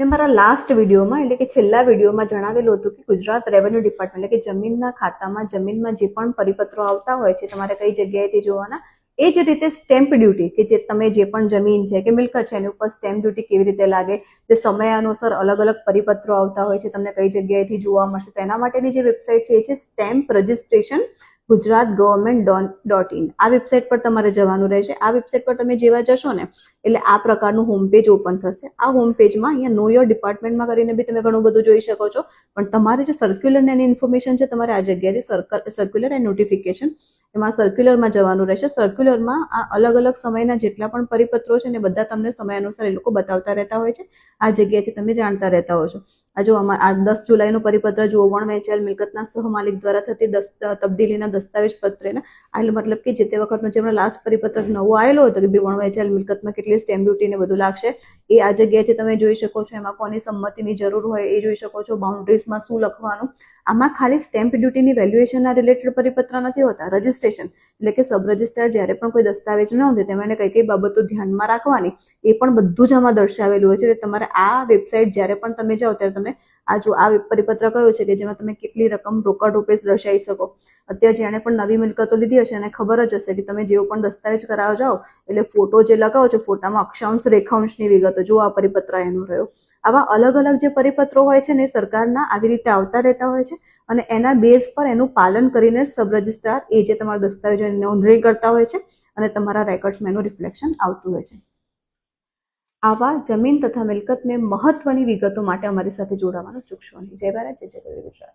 મેં મારા લાસ્ટ વિડીયોમાં એટલે કે છેલ્લા વિડીયોમાં જણાવેલું હતું કે ગુજરાત રેવન્યુ ડિપાર્ટમેન્ટ એટલે કે જમીનના ખાતામાં જમીનમાં જે પણ પરિપત્રો આવતા હોય છે તમારે કઈ જગ્યાએથી જોવાના, એ જ રીતે સ્ટેમ્પ ડ્યુટી કે જે તમે જે પણ જમીન છે કે મિલકત છે એની ઉપર સ્ટેમ્પ ડ્યુટી કેવી રીતે લાગે, જે સમયાનુસાર અલગ અલગ પરિપત્રો આવતા હોય છે તમને કઈ જગ્યાએથી જોવા મળશે, તેના માટેની જે વેબસાઇટ છે એ છે સ્ટેમ્પ રજિસ્ટ્રેશન ગુજરાત ગવર્મેન્ટ.in. આ વેબસાઇટ પર તમારે જવાનું રહેશે. આ વેબસાઇટ પર તમે જેવા જશો ને એટલે આ પ્રકારનું હોમ પેજ ઓપન થશે. આ હોમ પેજમાં અહીંયા નો યોર ડિપાર્ટમેન્ટમાં કરીને બી તમે ઘણું બધું જોઈ શકો છો, પણ તમારે જે સર્ક્યુલર ને એની ઇન્ફોર્મેશન છે તમારે આ જગ્યાએથી સર્ક્યુલર એન્ડ નોટિફિકેશન એમાં સર્ક્યુલરમાં જવાનું રહેશે. સર્ક્યુલરમાં આ અલગ અલગ સમયના જેટલા પણ પરિપત્રો છે ને બધા તમને સમયાનુસાર એ લોકો બતાવતા રહેતા હોય છે. આ જગ્યાએથી તમે જાણતા રહેતા હો છો. આ જો આ 10 જુલાઈનું પરિપત્ર જુઓ, વણ વેચાયેલ મિલકતના સહમાલિક દ્વારા થતી તબદીલીના દસ્તાવેજ પત્રના એટલે મતલબ કે જે તે વખતનો જે લાસ્ટ પરિપત્ર નવો આવેલો હતો કે વણ વેચાયેલ મિલકતમાં કેટલી સ્ટેમ્પ ડ્યુટી ને બધું લાગશે એ આ જગ્યાએથી તમે જોઈ શકો છો. એમાં કોની સંમતિની જરૂર હોય એ જોઈ શકો છો. બાઉન્ડ્રીઝમાં શું લખવાનું, આમાં ખાલી સ્ટેમ્પ ડ્યુટીની વેલ્યુએશનના રિલેટેડ પરિપત્ર નથી હોતા. રજિસ્ટ્રેશન એટલે કે સબ રજિસ્ટ્રાર જ્યારે પણ કોઈ દસ્તાવેજ ન હોય તેમાં કઈ કઈ બાબતો ધ્યાનમાં રાખવાની એ પણ બધું જ આમાં દર્શાવેલું હોય છે. એટલે તમારે આ વેબસાઇટ જ્યારે પણ તમે જાઓ ત્યારે તમે આ પરિપત્ર કયો છે કે જેમાં તમે કેટલી રકમ રોકડ રૂપે દર્શાવી શકો. અત્યારે જેણે પણ નવી મિલકતો લીધી હશે એને ખબર જ હશે કે તમે જેવો પણ દસ્તાવેજ કરાવવા જાઓ એટલે ફોટો જે લગાવો છો ફોટામાં અક્ષાંશ રેખાંશની વિગતો જો આ પરિપત્ર એનો રહ્યો. આવા અલગ અલગ જે પરિપત્રો હોય છે ને સરકારના આવી રીતે આવતા રહેતા હોય છે અને એના બેઝ પર એનું પાલન કરીને સબ રજિસ્ટ્રાર એ જે તમારા દસ્તાવેજોની નોંધણી કરતા હોય છે અને તમારા રેકોર્ડ્સમાં એનું રિફ્લેક્શન આવતું હોય છે. આવા જમીન તથા મિલકતને મહત્વની વિગતો માટે અમારી સાથે જોડાવાનું ચૂકશો નહીં. જય ભારત, જય જય ગુજરાત.